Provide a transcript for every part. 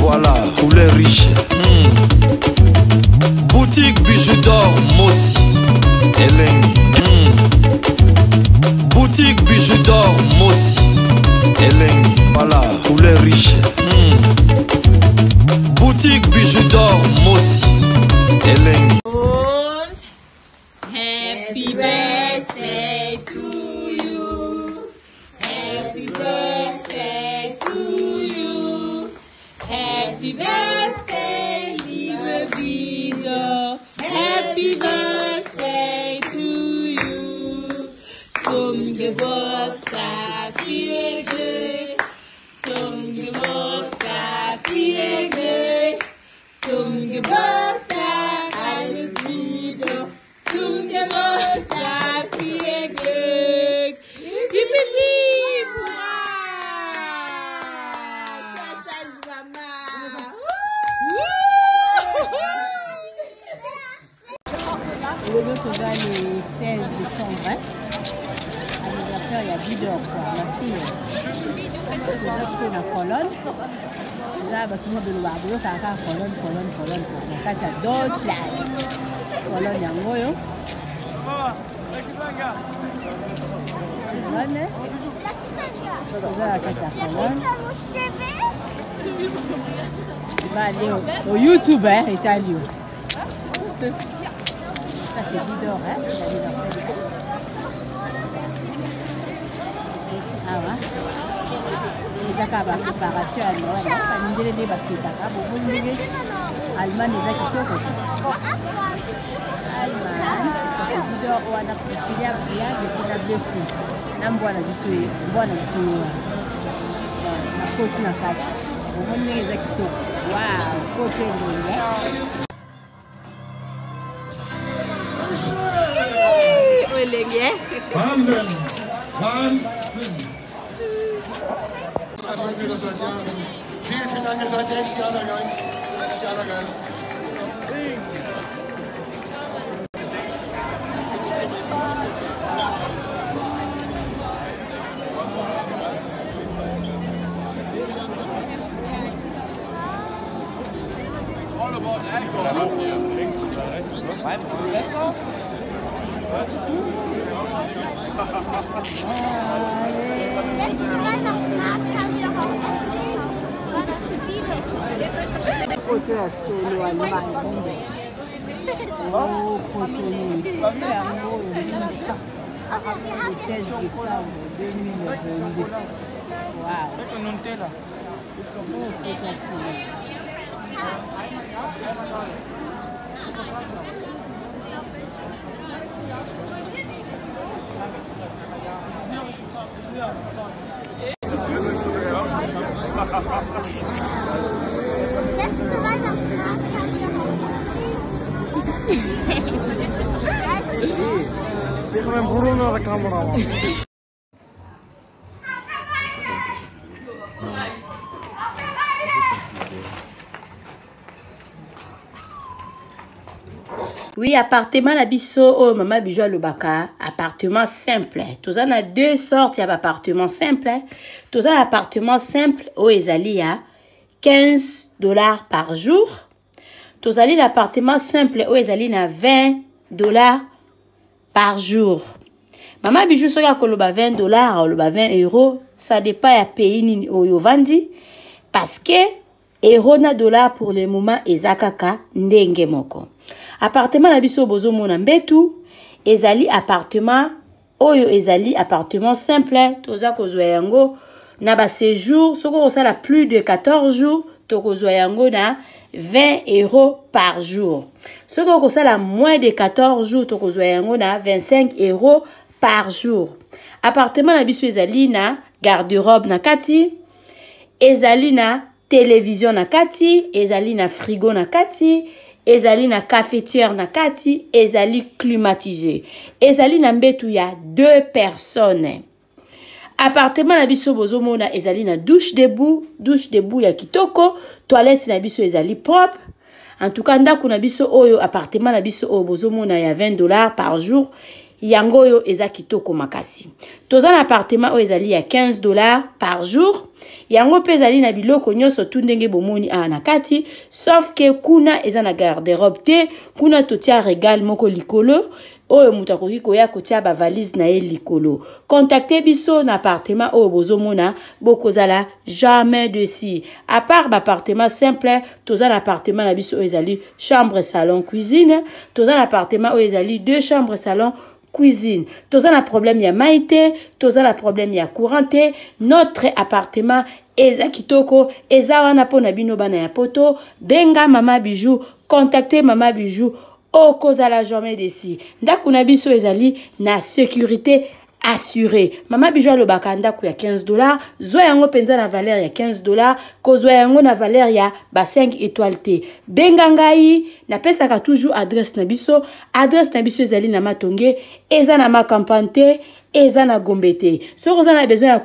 Voilà, poulet riche. Boutique bijoux d'or Mossi Elengi. Boutique bijoux d'or Mossi Elengi. Voilà, poulet riche. Boutique bijoux d'or Mossi Elengi. Happy birthday to you. Happy birthday to you. Happy birthday, liebe Vida. Happy birthday to you. Zum Geburtstag viel Glück. Zum Geburtstag viel Glück. Zum Geburtstag alles Gute. Zum Geburtstag viel Glück. Gib mir lieb! Ça, Mama! Le jour le 16 décembre, anniversaire, il y a 10 heures, ma fille. C'est dans la colonne. Là, tout le monde de l'ouardo, ça va colonne. Quand il y a d'autres classes. Colonne, il y a un goyo. Il va aller au YouTube, hein, italien. Ça c'est 10 heures, hein, ah ouais. Il y a une préparation à l'heure. Il y a des bâtiments. Allemagne, il y a quelque chose. Allemagne, ça fait 10 heures où on a procédé à prier, il y a des blessés. On voit la vie, on voit la vie. La côte na face. On voit les acteurs. Waouh, côté de Wahnsinn! Wahnsinn! Also wir das seit Jahren. Vielen Dank, ihr seid echt die Allergeilsten. Die Allergeilsten. All about alcohol. Meinst du besser? Letzten Weihnachtsmarkt haben wir auch Essen bekommen. War das Spiele? Côté à solo Allemagne. Oh, côté le 16 décembre 2022. Waouh. Oh, côté à solo. Letzten Weihnachtsmarkt haben wir auch Ich ben Bruno naar de camera. Oui, appartement na biso oh mama bijou lobaka, appartement simple. Tous en a deux sortes, il y a appartement simple. Tous en appartement simple au ezali à $15 par jour. Tous en appartement simple au ezali à $20 par jour. Mama bijou soka koloba $20 ou 20 €, ça dépend ya pays ni oyo vandi parce que euro na dollar pour le moment ezakaka ndenge moko. Appartement na biso bozo mona mbetu ezali appartement oyo ezali appartement simple toza kozwa yango na ba séjour soko osala plus de 14 jours to kozwa yango na $20 par jour. Soko osala moins de 14 jours to kozwa yango na $25 par jour. Appartement na biso ezali na garde-robe na kati, ezali na télévision na kati, ezali na frigo na kati, ezali na cafetière na kati, ezali climatisé. Ezali na mbetu ya 2 personnes. Appartement na biso bozomona ezali na douche debout ya kitoko, toilette na biso ezali propre. En tout cas ndako na biso oyo appartement na biso oyo bozomona ya $20 par jour. yango yo eza kitoko makasi. Toza na appartement oyo ezali ya $15 par jour. Yango pe ezali na biloko nyonso tu ndenge bomoni na kati, sauf que kuna eza na garde-robe te, kuna totia régal moko likolo oyo mutu akoki koya kotia ba valise na ye likolo. Contactez biso na appartement oyo bozomona bokozala jamais dessus. À part ba appartement simple, toza na appartement na biso oyo ezali chambre, salon, cuisine. Toza na appartement oyo ezali 2 chambres, salon, cuisine. Toza na problème ya maïté, toza na problème ya courante. Notre appartement eza kitoko, eza wana pona bino bana ya poto. Benga Mama Bijou, contactez Mama Bijou. Okozala jamais desi. Ndaku na biso ezali na sécurité assurée. Mama Bijou alobaka ndaku ya $15. Zwa yango penza na valeur ya $15. Kozwa yango na valeur ya ba 5 étoiles te. Benga ngai na pesaka toujours adresse na biso. Adresse na biso ezali na Matonge, eza na Makampante, eza na Gombe te. So vous avez besoin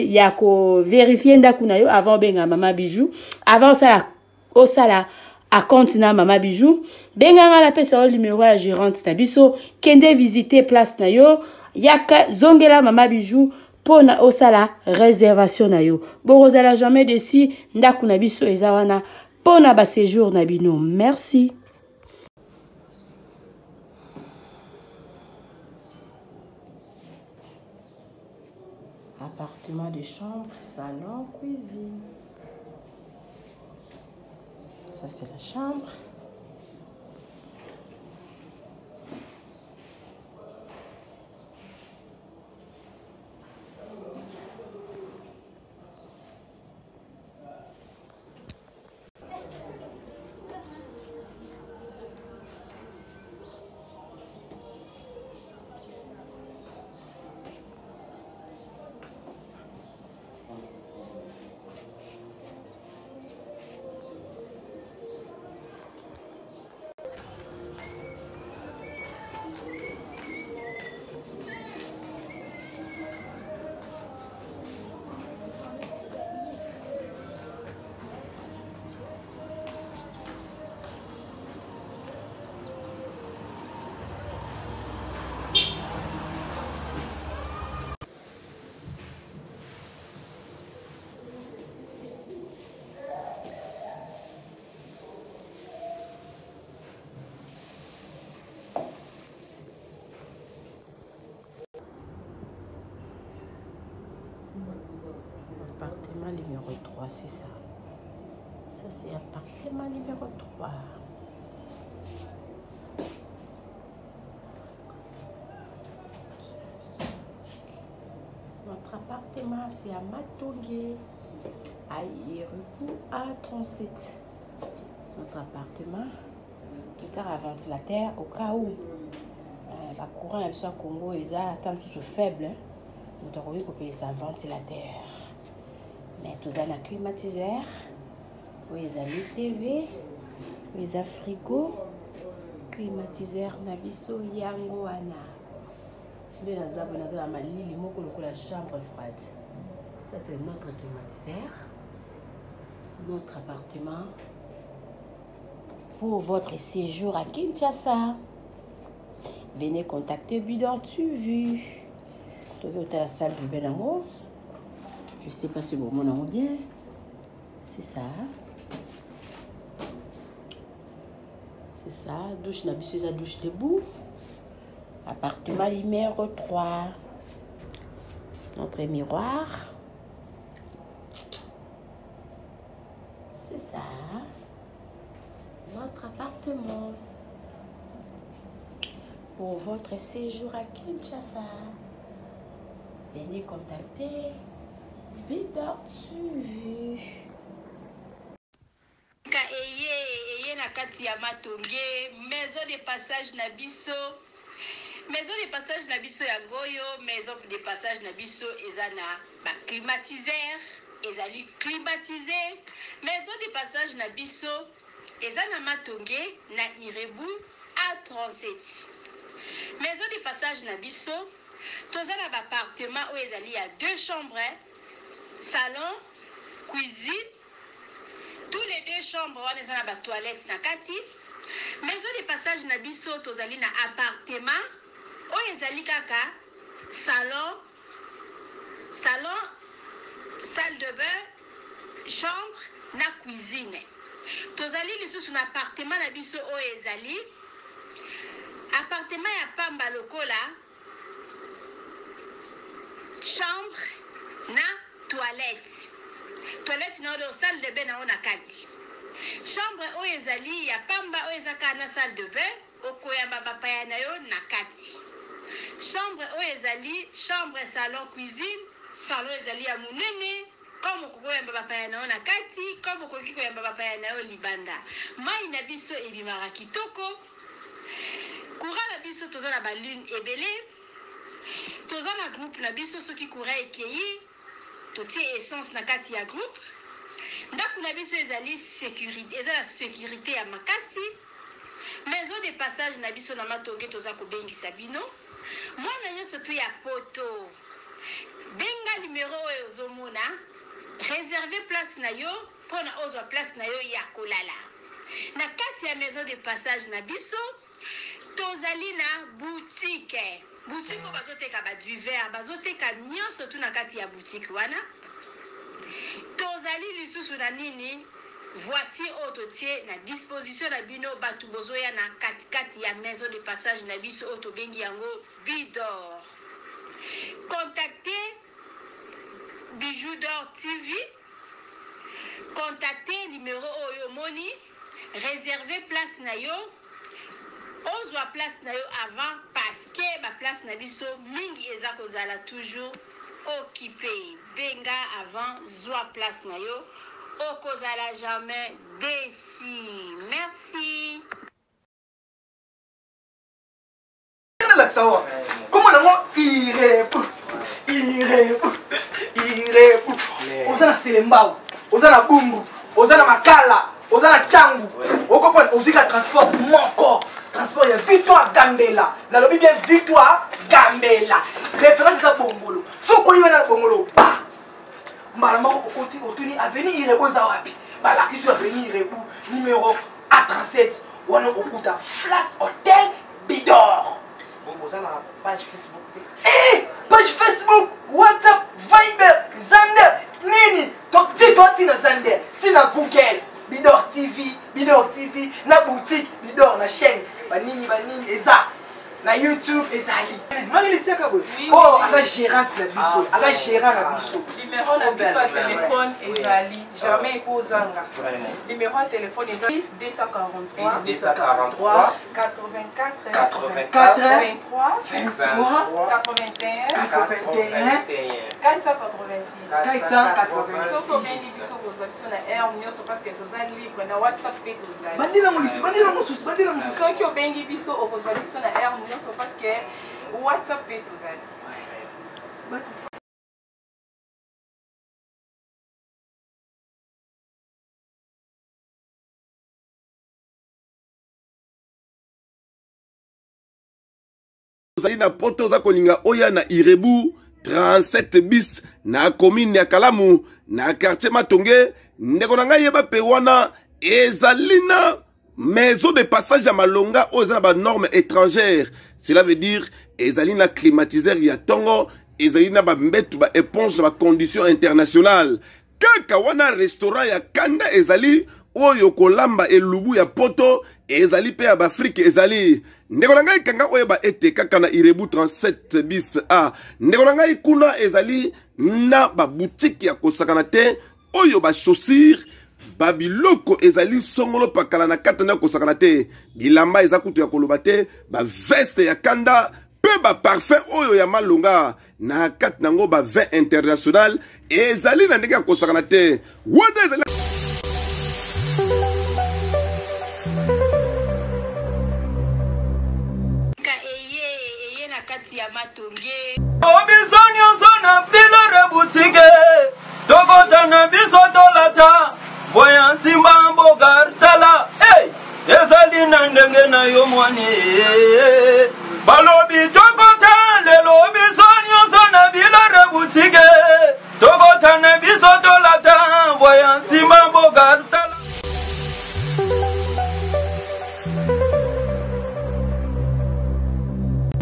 ya ko vérifier ndaku na yo avant benga Mama Bijou. Avant ça osala à compte na Mama Bijou. Benganga la pesa au numéro ya gérante na biso. Kende visiter place na yo. Yaka zongela Mama Bijou pona osala réservation na yo. Borozala jamais desi ndaku na biso eza wana pona ba séjour na bino. Merci. Appartement de chambre, salon, cuisine. Ça, c'est la chambre. Appartement numéro 3, c'est ça. Ça, c'est appartement numéro 3. Notre appartement, c'est à Matonge, à Irupu, à 37. Notre appartement, tout à ventilateur, au cas où la courant à Congo est à faible. Nous avons payer sa ventilateur. Mais tout ça, un climatiseur, oui, il y a une TV, oui, il y a un frigo, climatiseur, nabiso, yango, ana. Mais la chambre froide. Ça, c'est notre climatiseur, notre appartement pour votre séjour à Kinshasa. Venez contacter Bidon TV. Tu as la salle du Benango. Je ne sais pas si vous m'en bien. C'est ça. C'est ça. Douche nabisseuse à douche debout. Appartement numéro 3. Notre miroir. C'est ça. Notre appartement. Pour votre séjour à Kinshasa. Venez contacter Bidon TV. Eye na kati ya Matonge, maison de passage na biso. Maison de passage na biso ya goyo, maison de passage na biso ezana ba climatiseur, ezali climatisé. Maison de passage na biso ezana Matonge na Irebu A37. Maison de passage na biso toza na ba appartement où ezali ya 2 chambres, salon, cuisine. Tous les 2 chambres, on est dans la toilette na kati. Maison de passage na biso tozali na appartement oyo ezali kaka salon, salle de bain, chambre na cuisine. Tozali lisusu na appartement na biso oyo ezali appartement ya pamba lokola chambre na toilette na oyo salle de bain na ona kati. Chambre oyo ezali ya pamba oyo ezaka na salle de bain okoyamba bapaya na yo na kati. Chambre oyo ezali chambre salon cuisine, salon ezali ya munene comme okoyamba bapaya na yo na kati, comme okoki koyamba bapaya na yo libanda. Mai na biso ebimaka kitoko. Courant na biso toza na balune ebele. Toza na groupe na biso soki courant ekei totie essence na kati ya groupe. Ndako na biso ezali sécurité, ezala sécurité ya makasi. Maison de passage na biso na Matonge toza kobengisa bino. Mwana nyonso tu ya poto. Benga numéro oyo ozomona. Réserver place na yo pona ozwa place na yo ya kolala. Na kati ya maison de passage na biso tozali na boutique. Boutique o bazoteka ba du verre, bazoteka nyonso tu na kati ya boutique wana. Tozali lisusu na nini voiture autotie na disposition na bino batu bozoya na kati ya maison de passage na biso auto bengi yango Bidor. Contactez Bijou d'Or TV. Contactez numéro Oyo Moni. Réservez place na yo. Ozwa place na yo avant parce que ba place na biso mingi eza kozala toujours occupé. Benga avant zwa place na yo. Okozala jamais déçu. Merci. Comment Ozana Selembao, Ozana Bumbu, Ozana Makala, Ozana Changu. Au comprendre, Ozika transport moko. Transport ya Victoire Gambela. Na lobi bien Victoire Gambela. Référence à Bongolo. So ko yiwa na Bongolo ba. Malama ko koti otuni avenue Irebo Zawapi. Ba la kisu avenue Irebo numéro A37. Wana okuta Flat Hotel Bidor. Ozana page Facebook. Page Facebook, WhatsApp, Viber, Zander, Nini. Donc dis-toi tina Zander, tina Google, Bidor TV, na boutique, Bidor na chaîne, banini eza, na YouTube ezali. Oh, asa gérante na biso, asa gérant na biso. Numéro na biso à téléphone ezali, jamais kozanga. Numéro à téléphone ezali 243 84 23 81 486. Soko bendi biso kozala na air nyonso parce que tozali libre na WhatsApp pe tozali. Bandila mosusu. Soki obengi biso okozala biso na air nyonso parce que WhatsApp pe tozali. Tozali na poto za kolinga oya na Irebu 37 bis na commune ya Kalamu na quartier Matonge ndeko na ngai yeba pe wana ezali na maison de passage à Malonga aux normes étrangères. Cela veut dire ezali na climatiseur ya tongo, ezali na ba mbetu ba éponge ba conditions internationales. Kaka wana restaurant ya Kanda ezali oyo kolamba elubu ya poto ezali pe ya ba Afrique ezali. Ndeko na ngai kanga oyo ba ete kaka na Irebu 37 bis A. Ndeko na ngai kuna ezali na ba boutique ya kosakana te oyo ba chaussures babiloko ezali songolo pakala na kata na kosakana te bilamba eza kutu ya koloba te ba veste ya Kanda pe ba parfum oyo ya Malonga na kata nango ba vin international ezali na ndenge ya kosakana te wana ezali Obizani ozana bilere boutique Tokota na biso tolata Voyant simba mbogar tala Hey! Ezali na ndenge na yo mwani Balobi tokota lelo obizani ozana bilere boutique Tokota na biso tolata Voyant simba mbogar tala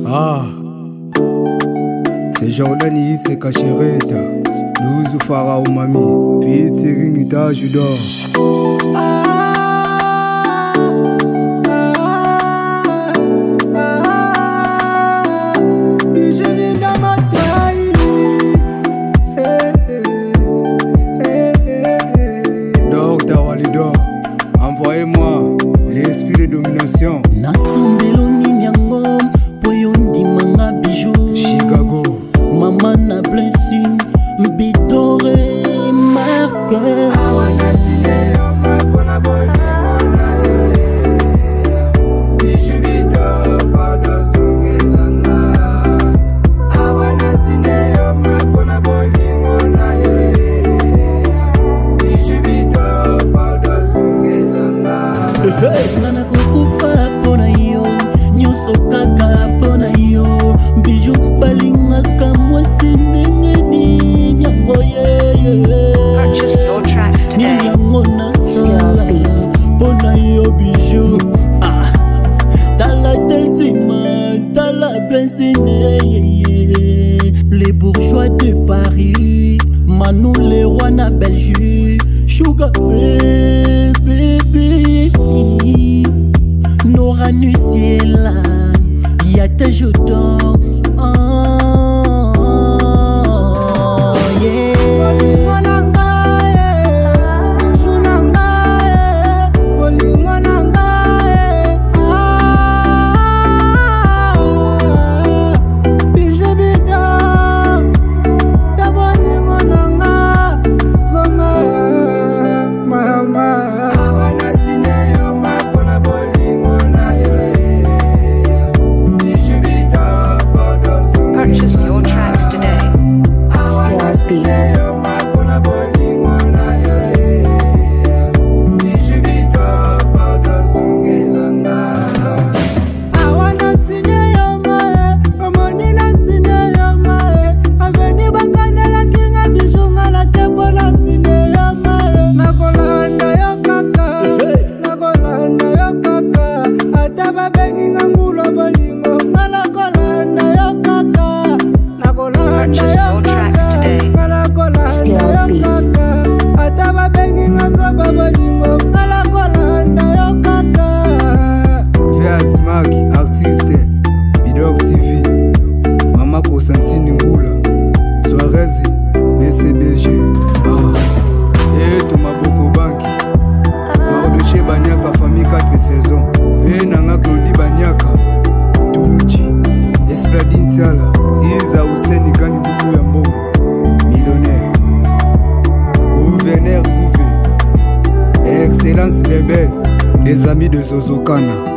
Ah C'est Jordan Isse Kachereta, Louzou Farah Mami, featuring Ita Judor. Envoyez-moi l'esprit de domination. Nasambelo ninyango poyondi manga bijou Chicago. Mama na blessing bidore marque. Awana sine oma pona boli mona bijou bido pado sungelanga. Awana sine oma pona boli mona bijou bido pado sungelanga. Nana kukufa pona yo nyuso kaka pona yo bijou balingaka mwasi ndenge ni nyango Purchase your tracks today. nyango na sala pona yo bijou tala tesima tala blessine les bourgeois de Paris Manou les rois na Belgique Sugar baby Nora Nuciela Yate Jodon Purchase your tracks today. Purchase your tracks today. Vias Mag, artiste, Bidog TV, Mama Kosantini Ngula, Suarez, BCBG, et Thomas Boko Banki, Mardoché Banyaka, famille 4 saisons, Venanga Claudie Banyaka, Tunji, Espladine Tiala, Ziza Hussein Gani Boulou Yambongo, millionnaire, gouverneur Gouvé, Excellence Bébel, les amis de Zozokana.